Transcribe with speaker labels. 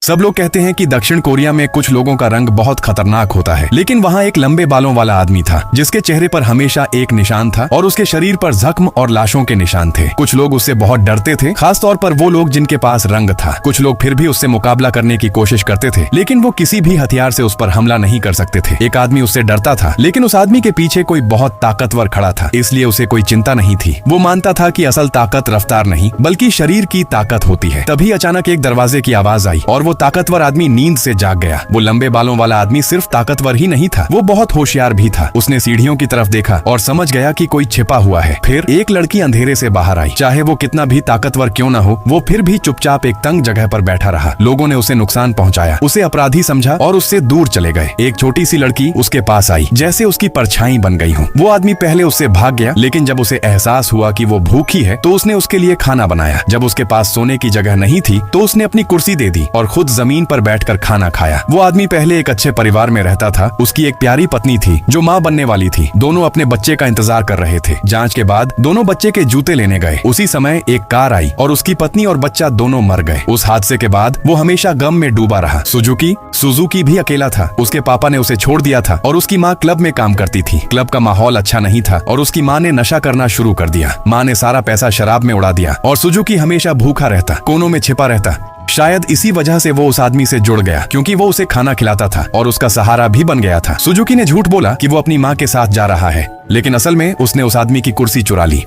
Speaker 1: सब लोग कहते हैं कि दक्षिण कोरिया में कुछ लोगों का रंग बहुत खतरनाक होता है, लेकिन वहाँ एक लंबे बालों वाला आदमी था जिसके चेहरे पर हमेशा एक निशान था और उसके शरीर पर जख्म और लाशों के निशान थे। कुछ लोग उससे बहुत डरते थे, खास तौर पर वो लोग जिनके पास रंग था। कुछ लोग फिर भी उससे मुकाबला करने की कोशिश करते थे, लेकिन वो किसी भी हथियार से उस पर हमला नहीं कर सकते थे। एक आदमी उससे डरता था, लेकिन उस आदमी के पीछे कोई बहुत ताकतवर खड़ा था, इसलिए उसे कोई चिंता नहीं थी। वो मानता था कि असल ताकत रफ्तार नहीं बल्कि शरीर की ताकत होती है। तभी अचानक एक दरवाजे की आवाज आई और वो ताकतवर आदमी नींद से जाग गया। वो लंबे बालों वाला आदमी सिर्फ ताकतवर ही नहीं था, वो बहुत होशियार भी था। उसने सीढ़ियों की तरफ देखा और समझ गया कि कोई छिपा हुआ है। फिर एक लड़की अंधेरे से बाहर आई। चाहे वो कितना भी ताकतवर क्यों न हो, वो फिर भी चुपचाप एक तंग जगह पर बैठा रहा। लोगों ने उसे नुकसान पहुंचाया, उसे अपराधी समझा और उससे दूर चले गए। एक छोटी सी लड़की उसके पास आई, जैसे उसकी परछाई बन गई हो। वो आदमी पहले उससे भाग गया, लेकिन जब उसे एहसास हुआ कि वो भूखी है तो उसने उसके लिए खाना बनाया। जब उसके पास सोने की जगह नहीं थी तो उसने अपनी कुर्सी दे दी और खुद जमीन पर बैठकर खाना खाया। वो आदमी पहले एक अच्छे परिवार में रहता था। उसकी एक प्यारी पत्नी थी जो माँ बनने वाली थी। दोनों अपने बच्चे का इंतजार कर रहे थे। जांच के बाद दोनों बच्चे के जूते लेने गए। उसी समय एक कार आई और उसकी पत्नी और बच्चा दोनों मर गए। उस हादसे के बाद वो हमेशा गम में डूबा रहा। सुजुकी भी अकेला था। उसके पापा ने उसे छोड़ दिया था और उसकी माँ क्लब में काम करती थी। क्लब का माहौल अच्छा नहीं था और उसकी माँ ने नशा करना शुरू कर दिया। माँ ने सारा पैसा शराब में उड़ा दिया और सुजुकी हमेशा भूखा रहता, कोनों में छिपा रहता। शायद इसी वजह से वो उस आदमी से जुड़ गया, क्योंकि वो उसे खाना खिलाता था और उसका सहारा भी बन गया था। सुजुकी ने झूठ बोला कि वो अपनी माँ के साथ जा रहा है, लेकिन असल में उसने उस आदमी की कुर्सी चुरा ली।